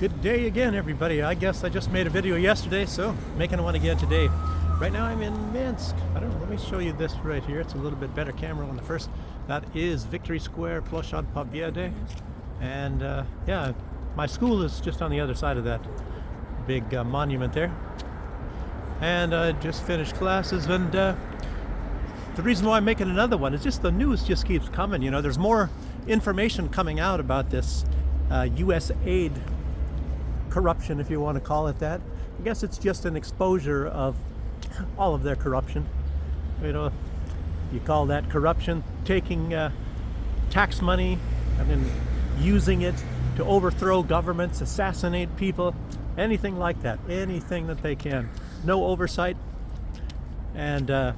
Good day again, everybody. I guess I just made a video yesterday, so making one again today. Right now I'm in Minsk. I don't know, let me show you this right here. It's a little bit better camera on the first. That is Victory Square, Ploshad Pobyeды. And yeah, my school is just on the other side of that big monument there. And I just finished classes, and the reason why I'm making another one is just the news just keeps coming. You know, there's more information coming out about this U.S. aid corruption, if you want to call it that. I guess it's just an exposure of all of their corruption. You know, you call that corruption, taking tax money and then using it to overthrow governments, assassinate people, anything like that, anything that they can. No oversight. And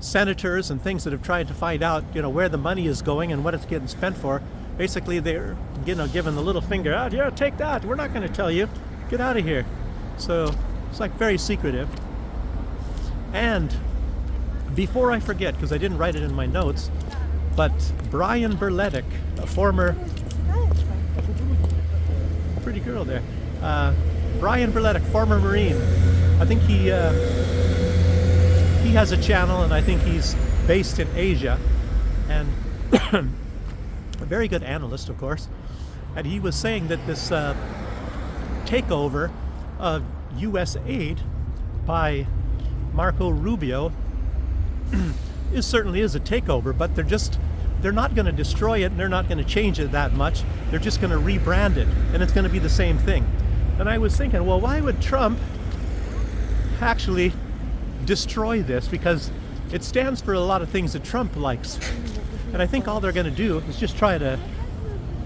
senators and things that have tried to find out, you know, where the money is going and what it's getting spent for. Basically, they're, you know, giving the little finger out. Yeah, take that. We're not going to tell you. Get out of here. So it's like very secretive. And before I forget, because I didn't write it in my notes, but Brian Berletic, a former pretty girl there, Brian Berletic, former Marine. I think he has a channel, and I think he's based in Asia, and a very good analyst, of course. And he was saying that this takeover of U.S. aid by Marco Rubio certainly is a takeover, but they're not going to destroy it, and they're not going to change it that much. They're just going to rebrand it, and it's going to be the same thing. And I was thinking, well, why would Trump actually destroy this? Because it stands for a lot of things that Trump likes. And I think all they're going to do is just try to,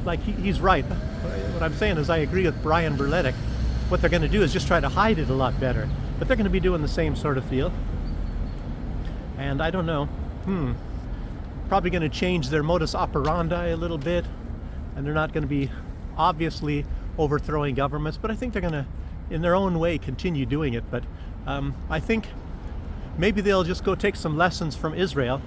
like, he's right. What I'm saying is I agree with Brian Berletic. What they're going to do is just try to hide it a lot better. But they're going to be doing the same sort of deal. And I don't know. Probably going to change their modus operandi a little bit. And they're not going to be obviously overthrowing governments. But I think they're going to, in their own way, continue doing it. But I think maybe they'll just go take some lessons from Israel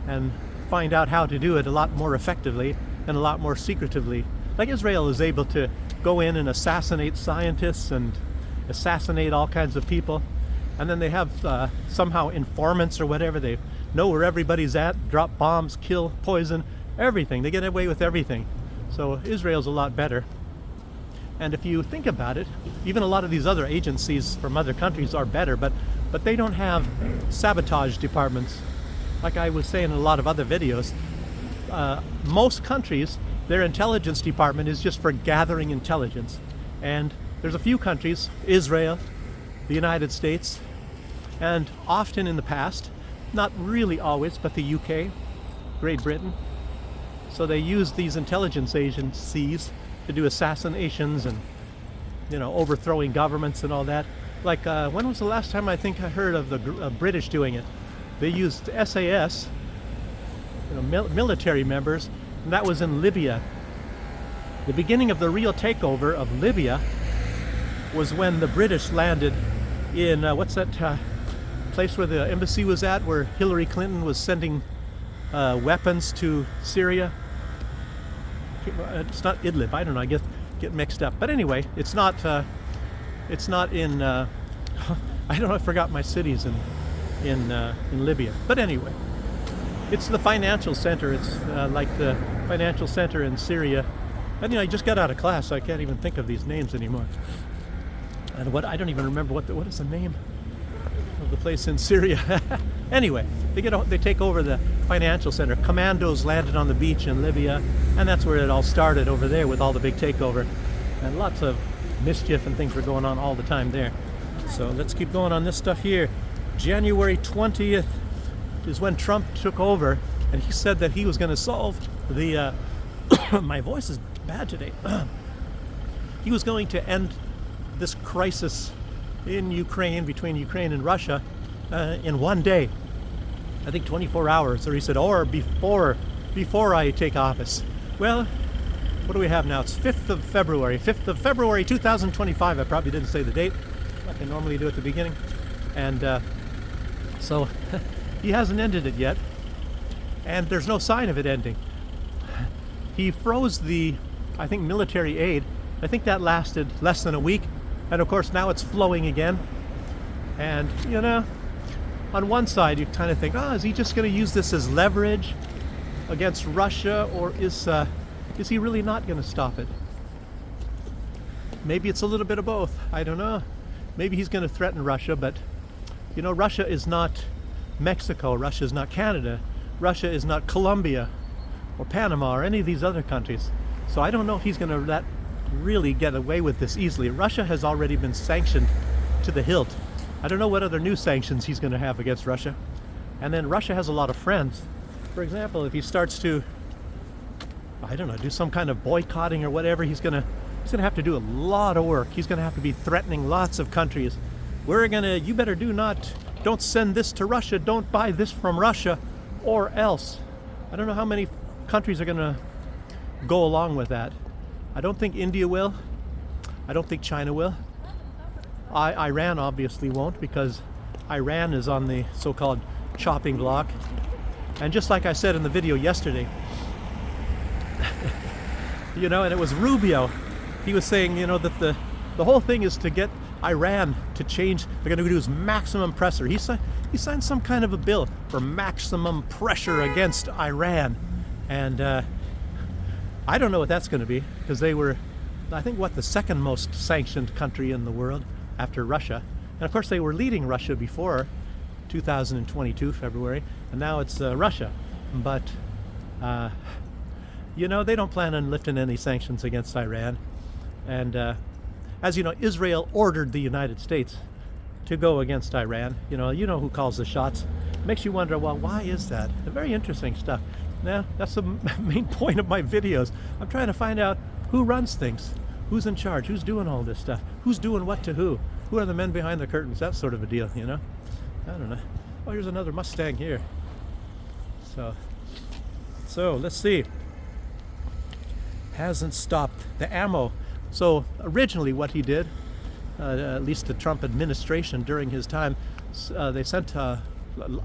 and find out how to do it a lot more effectively and a lot more secretively. Like Israel is able to go in and assassinate scientists and assassinate all kinds of people, and then they have somehow informants or whatever. They know where everybody's at, drop bombs, kill, poison, everything. They get away with everything. So Israel's a lot better. And if you think about it, even a lot of these other agencies from other countries are better, but they don't have sabotage departments. Like I was saying in a lot of other videos, most countries, their intelligence department is just for gathering intelligence. And there's a few countries, Israel, the United States, and often in the past, not really always, but the UK, Great Britain. So they use these intelligence agencies to do assassinations and, you know, overthrowing governments and all that. Like, when was the last time I think I heard of the British doing it? They used SAS, you know, military members, and that was in Libya. The beginning of the real takeover of Libya was when the British landed in, what's that place where the embassy was at, where Hillary Clinton was sending weapons to Syria? It's not Idlib, I don't know, I get mixed up. But anyway, it's not in, I don't know, I forgot my cities in Libya. But anyway, it's the financial center. It's like the financial center in Syria. And you know, I just got out of class, so I can't even think of these names anymore. And I don't even remember what is the name of the place in Syria. Anyway, they take over the financial center. Commandos landed on the beach in Libya, and that's where it all started over there with all the big takeover. And lots of mischief and things were going on all the time there. So let's keep going on this stuff here. January 20th is when Trump took over, and he said that he was going to solve the my voice is bad today. He was going to end this crisis in Ukraine, between Ukraine and Russia, in one day. I think 24 hours, or he said, or before I take office. Well, what do we have now? It's 5th of February 2025. I probably didn't say the date like I normally do at the beginning. And so he hasn't ended it yet, and there's no sign of it ending. He froze the, I think, military aid I think that lasted less than a week. And of course, now it's flowing again. And, on one side, you kind of think, is he just going to use this as leverage against Russia, or is he really not going to stop it? Maybe it's a little bit of both. I don't know. Maybe he's going to threaten Russia, but, Russia is not Mexico. Russia is not Canada. Russia is not Colombia or Panama or any of these other countries. So I don't know if he's going to really get away with this easily. Russia has already been sanctioned to the hilt. I don't know what other new sanctions he's going to have against Russia. And then Russia has a lot of friends. For example, if he starts to, do some kind of boycotting or whatever, he's going to have to do a lot of work. He's going to have to be threatening lots of countries. You better don't send this to Russia, don't buy this from Russia, or else. I don't know how many countries are going to go along with that. I don't think India will. I don't think China will. Iran obviously won't, because Iran is on the so-called chopping block. And just like I said in the video yesterday, and it was Rubio. He was saying, that the whole thing is to get Iran to change. They're going to use maximum pressure. He signed some kind of a bill for maximum pressure against Iran. And I don't know what that's going to be, because they were, I think, the second most sanctioned country in the world after Russia. And of course, they were leading Russia before 2022, February, and now it's Russia. But, they don't plan on lifting any sanctions against Iran. And as you know, Israel ordered the United States to go against Iran. You know who calls the shots. It makes you wonder, well, why is that? Very interesting stuff. Now, that's the main point of my videos. I'm trying to find out who runs things, who's in charge, who's doing all this stuff, who's doing what to who are the men behind the curtains, that sort of a deal, I don't know. Oh, here's another Mustang here. So let's see. Hasn't stopped the ammo. So originally what he did, at least the Trump administration during his time, they sent a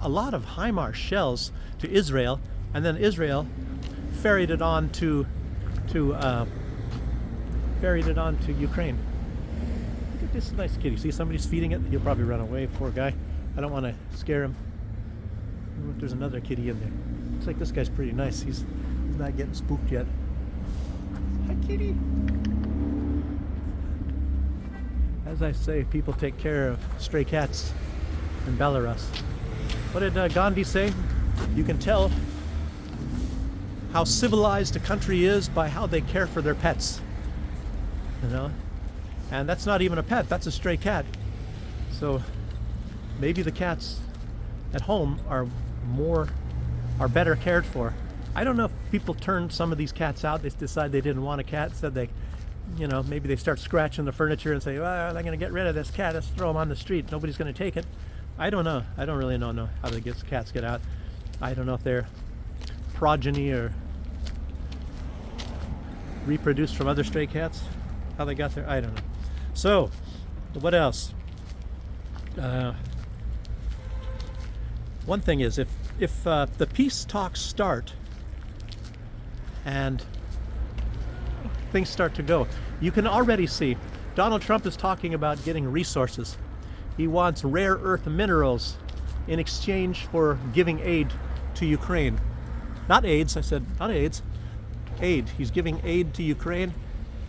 lot of HIMARS shells to Israel, and then Israel ferried it on to Ukraine. Look at this nice kitty. See, somebody's feeding it. He'll probably run away. Poor guy. I don't want to scare him. There's another kitty in there. Looks like this guy's pretty nice. He's not getting spooked yet. Hi, kitty. As I say, people take care of stray cats in Belarus. What did Gandhi say? You can tell how civilized a country is by how they care for their pets. And that's not even a pet, that's a stray cat. So maybe the cats at home are better cared for. I don't know if people turn some of these cats out. They decide they didn't want a cat, said they, maybe they start scratching the furniture and say, well, I'm going to get rid of this cat, let's throw him on the street, nobody's going to take it. I don't know. I don't really know how the cats get out. I don't know if they're progeny or reproduced from other stray cats, how they got there, I don't know. So, what else? One thing is, if the peace talks start and things start to go, you can already see Donald Trump is talking about getting resources. He wants rare earth minerals in exchange for giving aid to Ukraine. Not AIDS, I said, not AIDS. Aid. He's giving aid to Ukraine,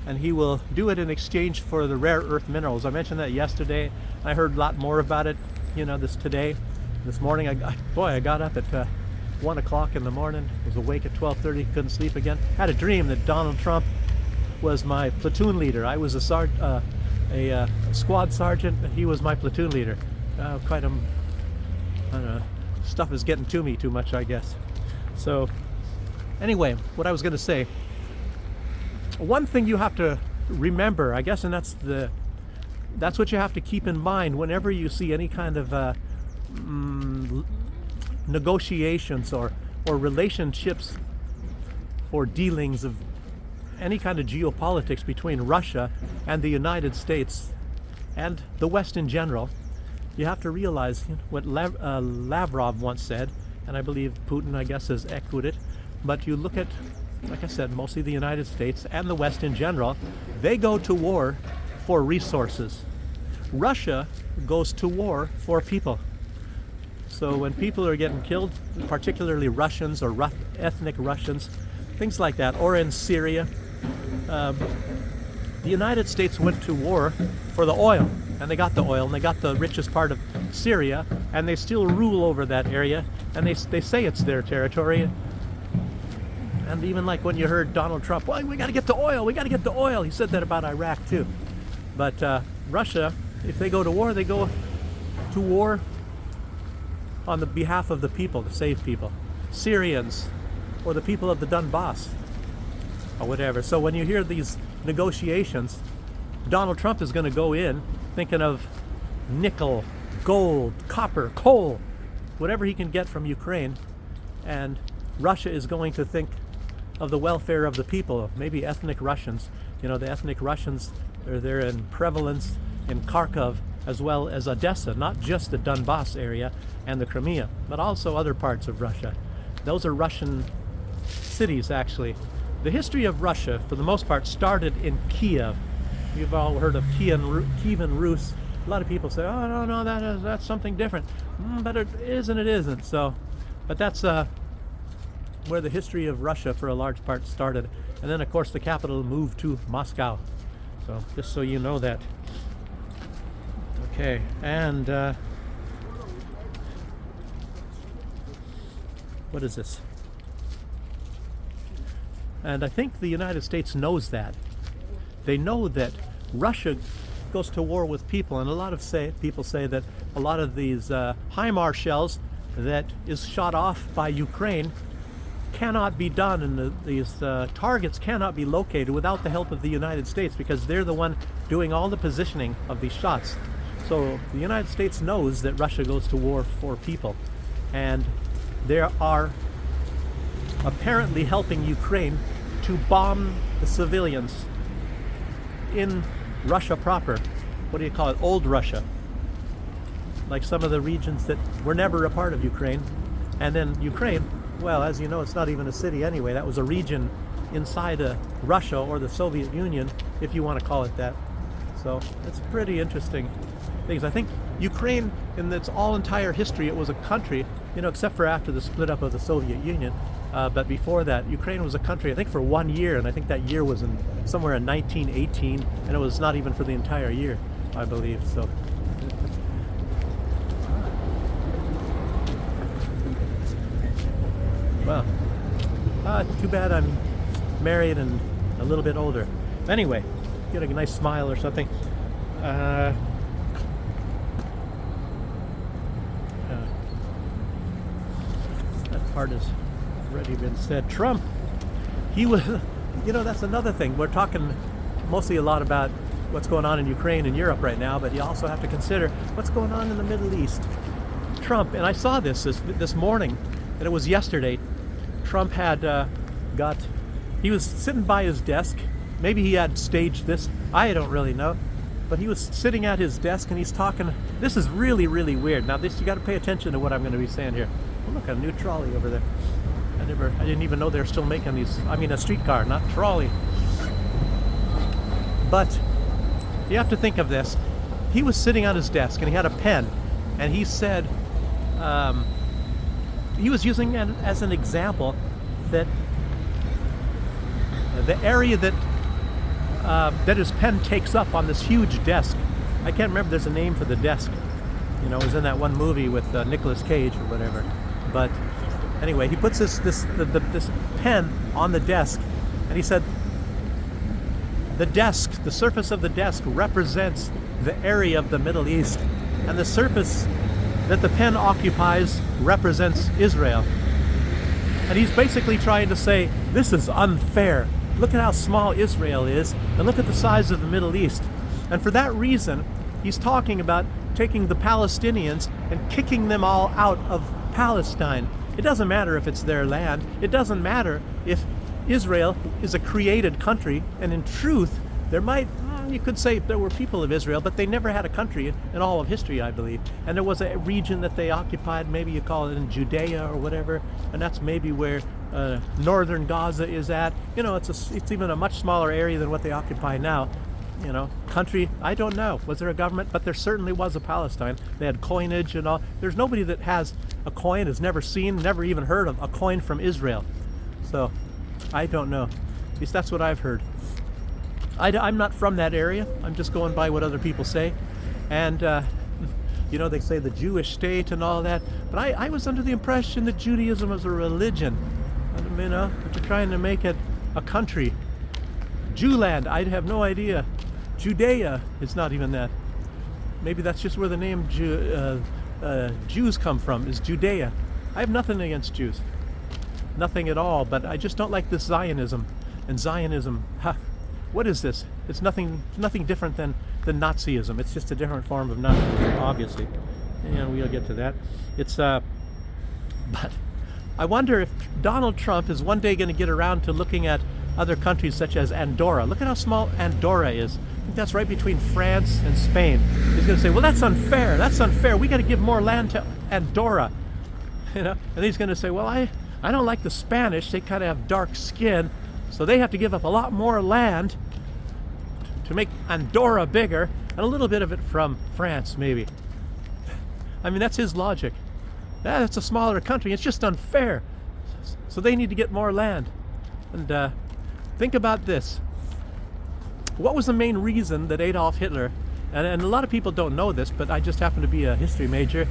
and he will do it in exchange for the rare earth minerals. I mentioned that yesterday. I heard a lot more about it, This morning, I got up at 1 o'clock in the morning, was awake at 12:30, couldn't sleep again. Had a dream that Donald Trump was my platoon leader. I was a squad sergeant, and he was my platoon leader. I don't know, stuff is getting to me too much, I guess. So, anyway, what I was going to say, one thing you have to remember, I guess, and that's what you have to keep in mind whenever you see any kind of negotiations or relationships for dealings of any kind of geopolitics between Russia and the United States and the West in general. You have to realize what Lavrov once said, and I believe Putin, I guess, has echoed it. But you look at, like I said, mostly the United States and the West in general, They go to war for resources. Russia goes to war for people. So when people are getting killed, particularly Russians or ethnic Russians, things like that, or in Syria, the United States went to war for the oil, and they got the oil, and they got the richest part of Syria, and they still rule over that area, and they say it's their territory. And even like when you heard Donald Trump, well, we got to get the oil, we got to get the oil. He said that about Iraq too. But Russia, if they go to war, they go to war on the behalf of the people, to save people. Syrians, or the people of the Donbass, or whatever. So when you hear these negotiations, Donald Trump is going to go in thinking of nickel, gold, copper, coal, whatever he can get from Ukraine, and Russia is going to think of the welfare of the people, maybe ethnic Russians. You know, the ethnic Russians are there in prevalence in Kharkov as well as Odessa, not just the Donbass area and the Crimea, but also other parts of Russia. Those are Russian cities, actually. The history of Russia, for the most part, started in Kiev. You've all heard of Kievan Rus. A lot of people say, oh, no, that's something different. But it is and it isn't. So, but that's where the history of Russia, for a large part, started. And then, of course, the capital moved to Moscow. So, just so you know that. Okay, and what is this? And I think the United States knows that. They know that Russia goes to war with people, and a lot of people say that a lot of these HIMARS shells that is shot off by Ukraine cannot be done, and these targets cannot be located without the help of the United States, because they're the one doing all the positioning of these shots. So the United States knows that Russia goes to war for people, and they are apparently helping Ukraine to bomb the civilians in Russia proper. What do you call it? Old Russia. Like some of the regions that were never a part of Ukraine. And then Ukraine, well, as you know, it's not even a city anyway. That was a region inside Russia or the Soviet Union, if you want to call it that. So it's pretty interesting things. I think Ukraine, in its entire history, it was a country, you know, except for after the split up of the Soviet Union. But before that, Ukraine was a country, I think, for 1 year, and I think that year was somewhere in 1918, and it was not even for the entire year, I believe. So, well, too bad I'm married and a little bit older. Anyway, get a nice smile or something. That part is already been said. Trump, he was, you know, that's another thing. We're talking mostly a lot about what's going on in Ukraine and Europe right now, but you also have to consider what's going on in the Middle East. Trump, and I saw this morning, and it was yesterday, Trump had he was sitting by his desk. Maybe he had staged this, I don't really know, but he was sitting at his desk and he's talking. This is really, really weird. Now you got to pay attention to what I'm going to be saying here. Oh, look, a new trolley over there. I didn't even know they were still making these. I mean, a streetcar, not trolley. But you have to think of this. He was sitting on his desk and he had a pen, and he said, he was using it as an example that the area that his pen takes up on this huge desk. I can't remember. There's a name for the desk. You know, it was in that one movie with Nicolas Cage or whatever. But anyway, he puts this pen on the desk, and he said, the surface of the desk represents the area of the Middle East, and the surface that the pen occupies represents Israel. And he's basically trying to say, this is unfair. Look at how small Israel is, and look at the size of the Middle East. And for that reason, he's talking about taking the Palestinians and kicking them all out of Palestine. It doesn't matter if it's their land. It doesn't matter if Israel is a created country, and in truth, you could say there were people of Israel, but they never had a country in all of history, I believe. And there was a region that they occupied, maybe you call it in Judea or whatever, and that's maybe where northern Gaza is at. It's even a much smaller area than what they occupy now. Country, I don't know. Was there a government? But there certainly was a Palestine. They had coinage and all. There's nobody that has a coin, has never seen, never even heard of a coin from Israel. So, I don't know. At least that's what I've heard. I'm not from that area. I'm just going by what other people say. And, they say the Jewish state and all that. But I was under the impression that Judaism was a religion. That you're trying to make it a country. Jewland, I'd have no idea. Judea, it's not even that. Maybe that's just where the name Jews come from, is Judea. I have nothing against Jews. Nothing at all, but I just don't like this Zionism. And Zionism, what is this? It's nothing different than Nazism. It's just a different form of Nazism, obviously. And we'll get to that. But I wonder if Donald Trump is one day going to get around to looking at other countries such as Andorra. Look at how small Andorra is. I think that's right between France and Spain. He's going to say, well, that's unfair. That's unfair. We got to give more land to Andorra. And he's going to say, well, I don't like the Spanish. They kind of have dark skin, so they have to give up a lot more land to make Andorra bigger, and a little bit of it from France, maybe. That's his logic. That's a smaller country. It's just unfair. So they need to get more land. And think about this. What was the main reason that Adolf Hitler, and a lot of people don't know this, but I just happen to be a history major,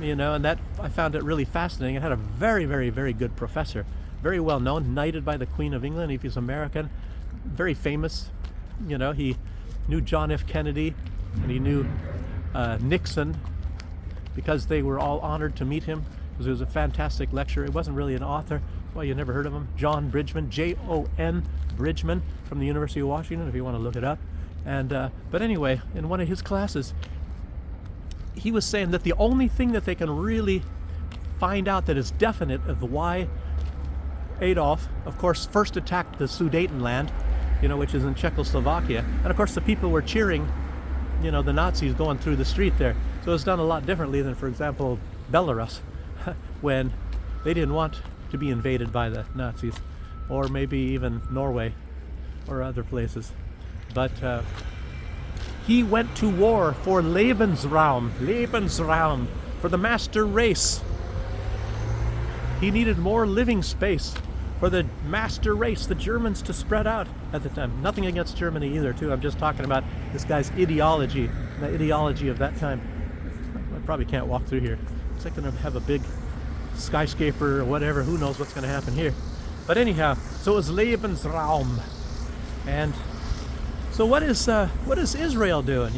and that I found it really fascinating. I had a very, very, very good professor, very well known, knighted by the Queen of England. If he's American, very famous. He knew John F. Kennedy, and he knew Nixon, because they were all honored to meet him, because he was a fantastic lecturer. He wasn't really an author. That's why you never heard of him. John Bridgman, Jon Bridgman, from the University of Washington, if you want to look it up. And but anyway, in one of his classes, he was saying that the only thing that they can really find out that is definite of why Adolf, of course, first attacked the Sudetenland, which is in Czechoslovakia, and of course the people were cheering, the Nazis going through the street there. So it's done a lot differently than, for example, Belarus, when they didn't want to be invaded by the Nazis, or maybe even Norway or other places. But he went to war for Lebensraum, for the master race. He needed more living space for the master race, the Germans, to spread out at the time. Nothing against Germany either, too. I'm just talking about this guy's ideology, the ideology of that time. I probably can't walk through here. It's like going to have a big skyscraper or whatever. Who knows what's going to happen here. But anyhow, so it was Lebensraum. And so what is Israel doing,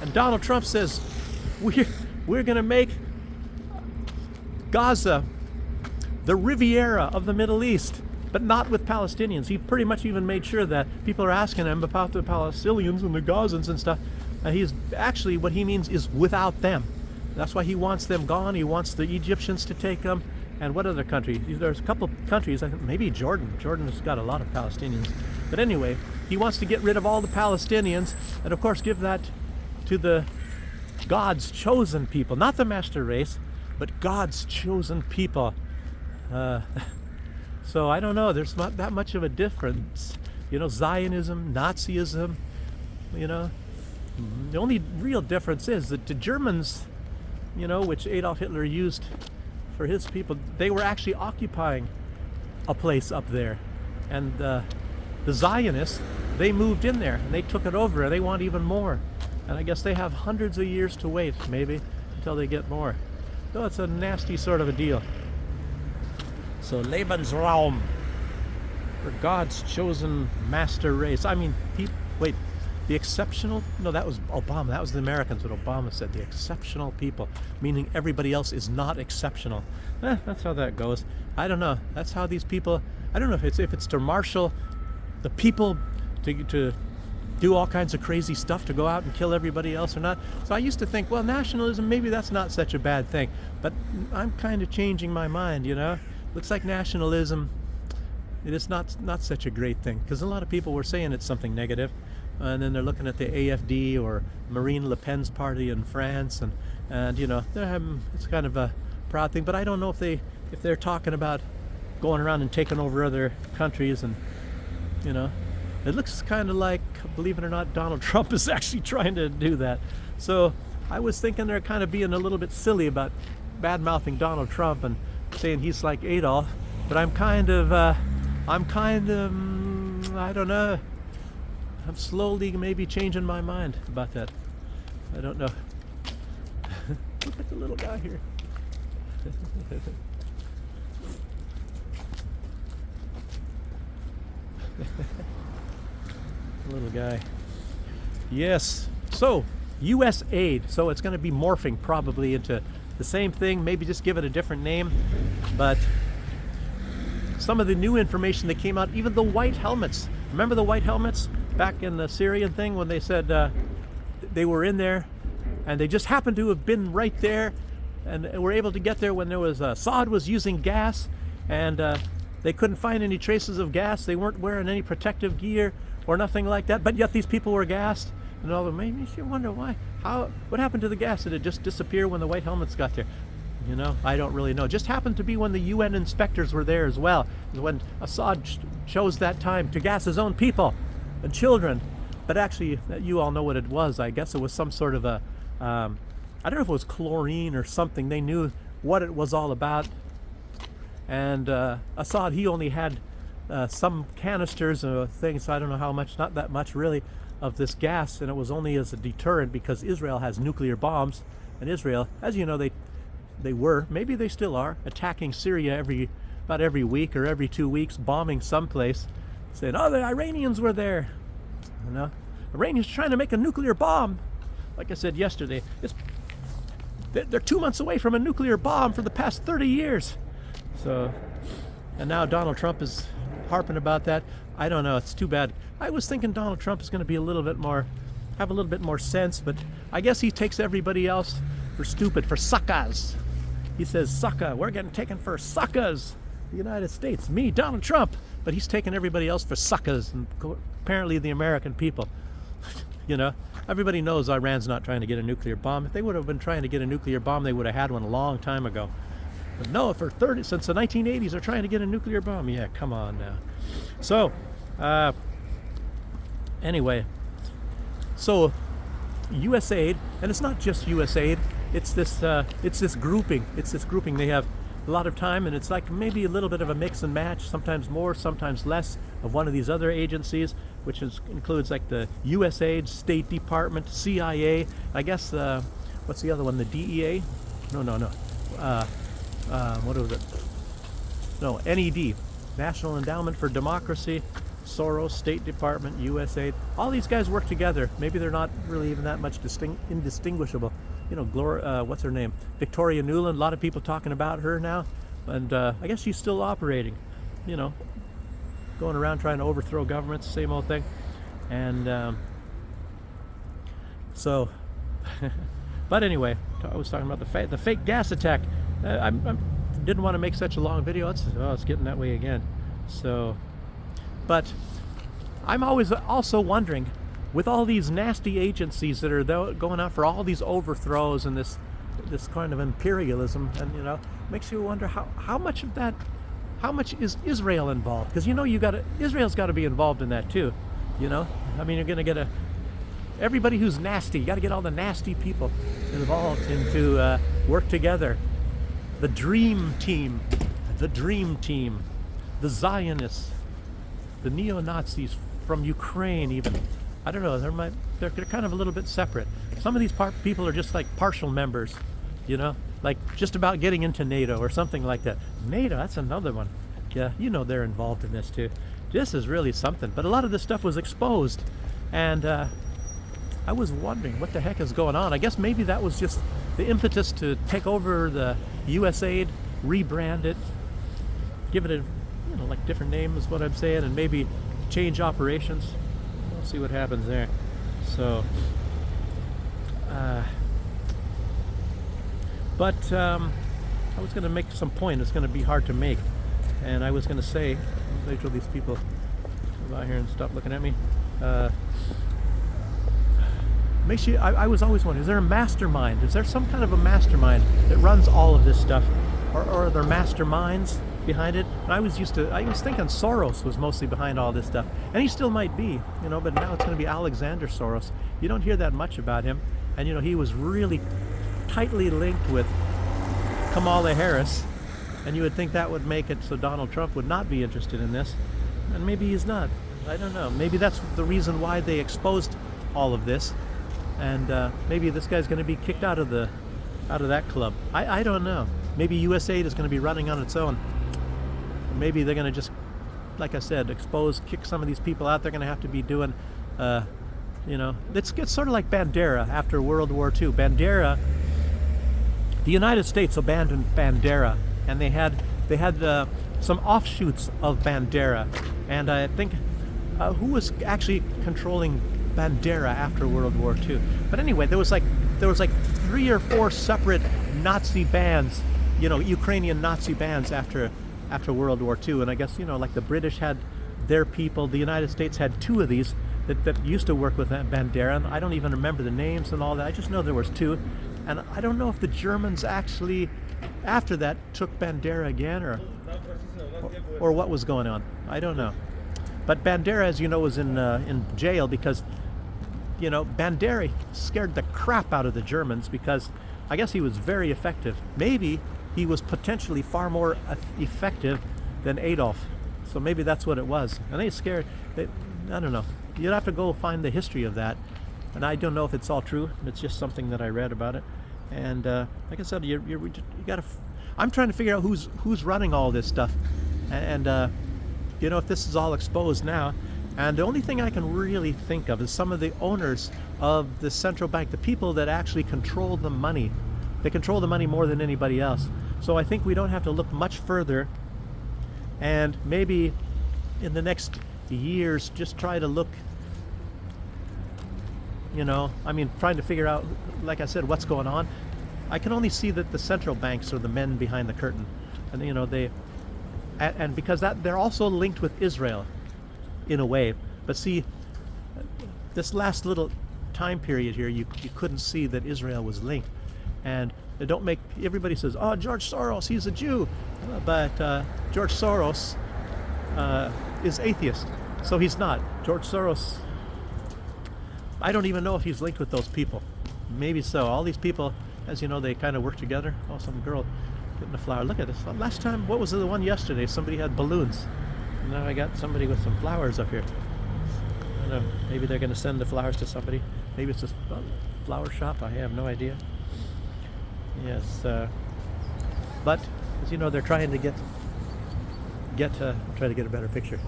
And Donald Trump says, we're going to make Gaza the Riviera of the Middle East, but not with Palestinians. He pretty much even made sure that people are asking him about the Palestinians and the Gazans and stuff. He's actually, what he means is without them. That's why he wants them gone. He wants the Egyptians to take them. And what other country? There's a couple countries, I think maybe Jordan. Jordan has got a lot of Palestinians. But anyway, he wants to get rid of all the Palestinians and, of course, give that to the God's chosen people. Not the master race, but God's chosen people. So I don't know. There's not that much of a difference. Zionism, Nazism, The only real difference is that the Germans, which Adolf Hitler used for his people, they were actually occupying a place up there. And the Zionists, they moved in there and they took it over and they want even more. And I guess they have hundreds of years to wait, maybe, until they get more. So it's a nasty sort of a deal. So Lebensraum, for God's chosen master race. The exceptional, no, that was Obama. That was the Americans, what Obama said, the exceptional people, meaning everybody else is not exceptional. That's how that goes. I don't know. That's how these people, I don't know if it's to marshal the people to do all kinds of crazy stuff, to go out and kill everybody else or not. So I used to think, well, nationalism, maybe that's not such a bad thing. But I'm kind of changing my mind, Looks like nationalism, it is not such a great thing, because a lot of people were saying it's something negative, and then they're looking at the AFD or Marine Le Pen's party in France, and they're having, it's kind of a proud thing. But I don't know if they're talking about going around and taking over other countries, and you know, it looks kind of like, believe it or not, Donald Trump is actually trying to do that. So I was thinking they're kind of being a little bit silly about bad-mouthing Donald Trump and saying he's like Adolf, but I'm kind of, I don't know, I'm slowly maybe changing my mind about that. I don't know. Look at the little guy here. Little guy. Yes. So, U.S. aid. So it's going to be morphing probably into the same thing, maybe just give it a different name. But some of the new information that came out, even the white helmets. Remember the white helmets back in the Syrian thing when they said they were in there and they just happened to have been right there and were able to get there when there was Assad was using gas, and they couldn't find any traces of gas. They weren't wearing any protective gear or nothing like that, but yet these people were gassed. And all of them, maybe you wonder why. What happened to the gas? Did it just disappear when the white helmets got there? You know, I don't really know. It just happened to be when the UN inspectors were there as well. When Assad chose that time to gas his own people and children. But actually, you all know what it was. I guess it was some sort of a, I don't know if it was chlorine or something. They knew what it was all about. And Assad, he only had some canisters and things, so I don't know how much, not that much really, of this gas, and it was only as a deterrent because Israel has nuclear bombs, and Israel, as you know, they were, maybe they still are, attacking Syria about every week or every 2 weeks, bombing someplace, saying, oh, the Iranians were there. You know, Iranians trying to make a nuclear bomb. Like I said yesterday, they're 2 months away from a nuclear bomb for the past 30 years. So, and now Donald Trump is harping about that. I don't know, it's too bad. I was thinking Donald Trump is going to be have a little bit more sense, but I guess he takes everybody else for stupid, for suckers. He says, sucker, we're getting taken for suckers. The United States, me, Donald Trump. But he's taking everybody else for suckers, and apparently the American people. You know, everybody knows Iran's not trying to get a nuclear bomb. If they would have been trying to get a nuclear bomb, they would have had one a long time ago. But no, since the 1980s, they're trying to get a nuclear bomb. Yeah, come on now. So, anyway, so USAID, and it's not just USAID. It's this grouping. It's this grouping. They have a lot of time, and it's like maybe a little bit of a mix and match. Sometimes more, sometimes less of one of these other agencies, which includes like the USAID, State Department, CIA. I guess what's the other one? The DEA? No. What was it? No, NED, National Endowment for Democracy, Soros, State Department, USAID. All these guys work together. Maybe they're not really even that much indistinguishable. You know, what's her name? Victoria Nuland. A lot of people talking about her now, and I guess she's still operating. You know, going around trying to overthrow governments, same old thing. And so, but anyway, I was talking about the fake gas attack. I didn't want to make such a long video. It's getting that way again. So, but I'm always also wondering, with all these nasty agencies that are going out for all these overthrows and this kind of imperialism, and you know, makes you wonder how much of that, how much is Israel involved? Because you know, Israel's got to be involved in that too. You know, I mean, you're going to get everybody who's nasty. You got to get all the nasty people involved into work together. The dream team, the Zionists, the neo-Nazis from Ukraine even. I don't know, they're kind of a little bit separate. Some of these people are just like partial members, you know, like just about getting into NATO or something like that. NATO, that's another one. Yeah, you know they're involved in this too. This is really something. But a lot of this stuff was exposed, and I was wondering what the heck is going on. I guess maybe that was just the impetus to take over the USAID, rebrand it, give it a, you know, like different name is what I'm saying, and maybe change operations. We'll see what happens there. So, but I was going to make some point. It's going to be hard to make, and I was going to say, wait till these people come out here and stop looking at me. I was always wondering, is there a mastermind? Is there some kind of a mastermind that runs all of this stuff? Or are there masterminds? behind it. And I was thinking Soros was mostly behind all this stuff, and he still might be, but now it's going to be Alexander Soros. You don't hear that much about him, and he was really tightly linked with Kamala Harris, and you would think that would make it so Donald Trump would not be interested in this, and maybe he's not. I don't know. Maybe that's the reason why they exposed all of this, and maybe this guy's going to be kicked out of that club. I don't know. Maybe USAID is going to be running on its own. Maybe they're going to just, like I said, kick some of these people out. They're going to have to be doing, it's sort of like Bandera after World War II. Bandera, the United States abandoned Bandera, and they had some offshoots of Bandera, and I think who was actually controlling Bandera after World War II? But anyway, there was like 3 or 4 separate Nazi bands, Ukrainian Nazi bands after World War II, and I guess like the British had their people, the United States had 2 of these that used to work with Bandera, and I don't even remember the names and all that. I just know there was 2, and I don't know if the Germans actually after that took Bandera again or what was going on. I don't know. But Bandera, as you know, was in jail because Bandera scared the crap out of the Germans because I guess he was very effective. Maybe he was potentially far more effective than Adolf. So maybe that's what it was. And I don't know. You'd have to go find the history of that. And I don't know if it's all true. It's just something that I read about it. And like I said, you gotta. I'm trying to figure out who's running all this stuff. And if this is all exposed now. And the only thing I can really think of is some of the owners of the central bank, the people that actually control the money. They control the money more than anybody else. So I think we don't have to look much further, and maybe in the next years just try to look, trying to figure out, like I said, what's going on. I can only see that the central banks are the men behind the curtain, and because they're also linked with Israel in a way. But see, this last little time period here, you couldn't see that Israel was linked. And they don't make, everybody says, oh, George Soros, he's a Jew. But George Soros is atheist. So he's not. George Soros, I don't even know if he's linked with those people. Maybe so. All these people, as you know, they kind of work together. Oh, some girl getting a flower. Look at this. Last time, what was the one yesterday? Somebody had balloons. Now I got somebody with some flowers up here. I don't know. Maybe they're going to send the flowers to somebody. Maybe it's a flower shop. I have no idea. Yes, but as you know, they're trying to try to get a better picture.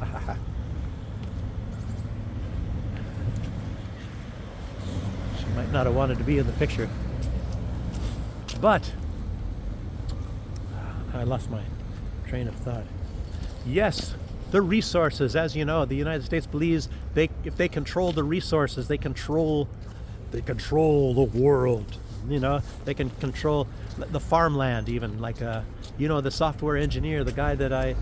She might not have wanted to be in the picture, but I lost my train of thought. Yes, the resources, as you know, the United States believes if they control the resources, they control the world. They can control the farmland, even like the software engineer, the guy that I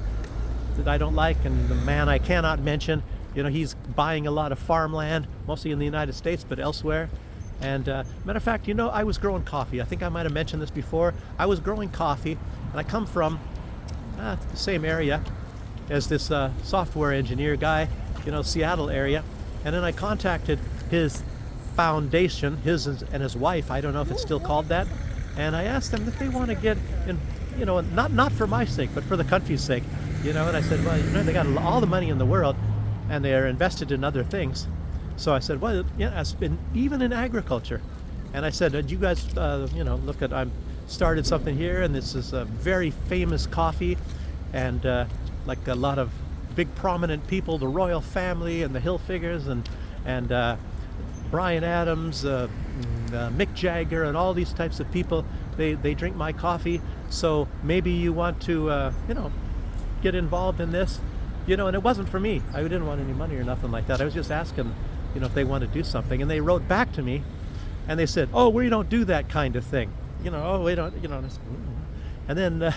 don't like, and the man I cannot mention. He's buying a lot of farmland, mostly in the United States, but elsewhere. And matter of fact, I was growing coffee. I think I might have mentioned this before. I was growing coffee, and I come from the same area as this software engineer guy, Seattle area. And then I contacted his foundation, his and his wife, I don't know if it's still called that, and I asked them if they want to get in, not for my sake, but for the country's sake, and I said, well, they got all the money in the world, and they are invested in other things. So I said, well, it's been even in agriculture, and I said, did you guys, look at, I'm started something here, and this is a very famous coffee, and like a lot of big prominent people, the royal family and the Hilfigers, and Bryan Adams, Mick Jagger, and all these types of people, they drink my coffee. So maybe you want to, get involved in this, and it wasn't for me. I didn't want any money or nothing like that. I was just asking, if they want to do something. And they wrote back to me, and they said, oh, we don't do that kind of thing. Oh, we don't, And then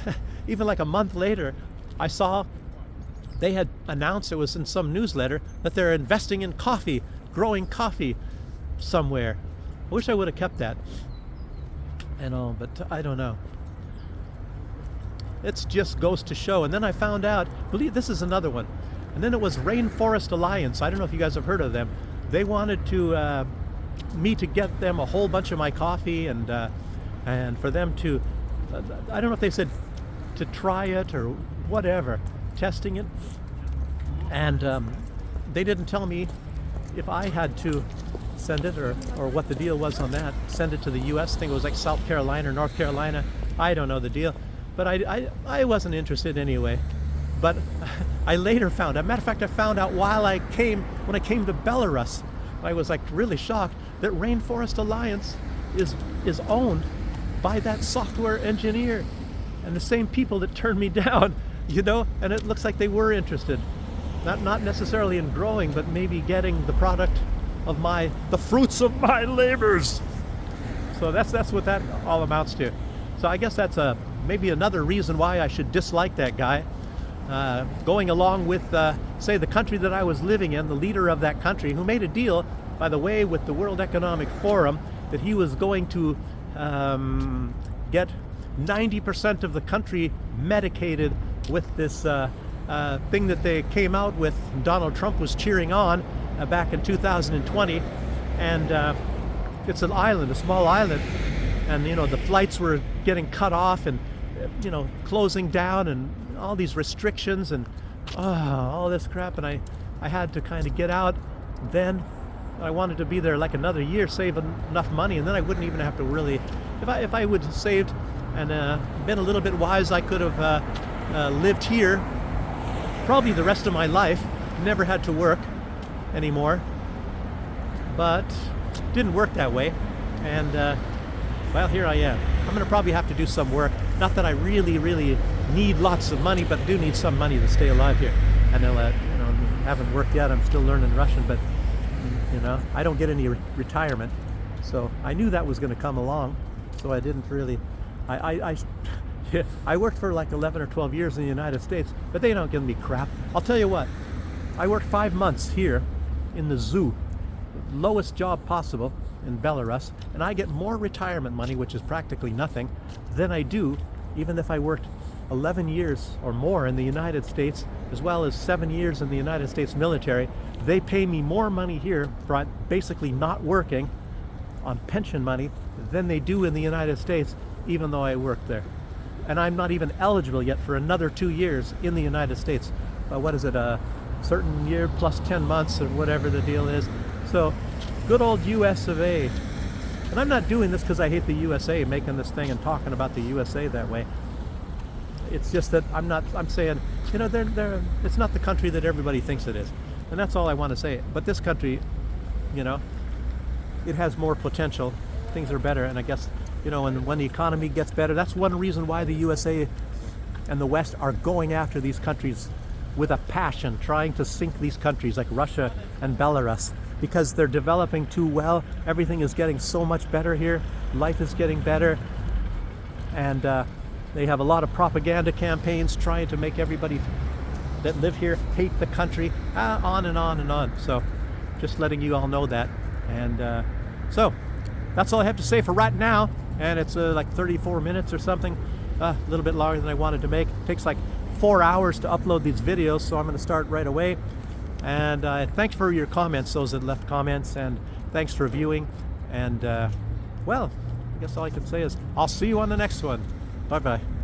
even like a month later, I saw they had announced, it was in some newsletter, that they're investing in coffee, growing coffee somewhere. I wish I would have kept that but I don't know. It just goes to show. And then I found out, believe this is another one. And then it was Rainforest Alliance. I don't know if you guys have heard of them. They wanted to me to get them a whole bunch of my coffee and for them to, I don't know if they said to try it or whatever, testing it. And they didn't tell me if I had to send it or what the deal was on that. Send it to the U.S. I think it was like South Carolina or North Carolina. I don't know the deal. But I wasn't interested anyway. But I later found out, matter of fact, I found out when I came to Belarus, I was like really shocked that Rainforest Alliance is owned by that software engineer and the same people that turned me down, you know, and it looks like they were interested. Not necessarily in growing, but maybe getting the product of the fruits of my labors. So that's what that all amounts to. So I guess that's maybe another reason why I should dislike that guy. Going along with, say, the country that I was living in, the leader of that country, who made a deal, by the way, with the World Economic Forum, that he was going to get 90% of the country medicated with this thing that they came out with. Donald Trump was cheering on back in 2020, and it's an island, a small island, and you know the flights were getting cut off and you know closing down and all these restrictions and all this crap, and I had to kind of get out. Then I wanted to be there like another year, save enough money, and then I wouldn't even have to really, if I would have saved and been a little bit wise, I could have lived here probably the rest of my life, never had to work anymore. But didn't work that way, and well, here I am. I'm gonna probably have to do some work. Not that I really need lots of money, but do need some money to stay alive here. And you know, haven't worked yet. I'm still learning Russian, but you know, I don't get any retirement, so I knew that was going to come along. So I didn't really. I worked for like 11 or 12 years in the United States, but they don't give me crap. I'll tell you what. I worked 5 months here in the zoo, lowest job possible in Belarus, and I get more retirement money, which is practically nothing, than I do even if I worked 11 years or more in the United States, as well as 7 years in the United States military. They pay me more money here for basically not working on pension money than they do in the United States, even though I worked there. And I'm not even eligible yet for another 2 years in the United States. What is it, a certain year plus 10 months or whatever the deal is. So good old US of A. And I'm not doing this because I hate the USA, making this thing and talking about the USA that way. It's just that I'm saying, you know, it's not the country that everybody thinks it is. And that's all I want to say. But this country, you know, it has more potential. Things are better. And I guess, you know, and when the economy gets better, that's one reason why the USA and the West are going after these countries with a passion, trying to sink these countries like Russia and Belarus, because they're developing too well. Everything is getting so much better here. Life is getting better. And they have a lot of propaganda campaigns trying to make everybody that live here hate the country, on and on and on. So just letting you all know that. And so that's all I have to say for right now. And it's like 34 minutes or something, a little bit longer than I wanted to make. It takes like 4 hours to upload these videos, so I'm going to start right away. And thanks for your comments, those that left comments, and thanks for viewing. And well, I guess all I can say is I'll see you on the next one. Bye-bye.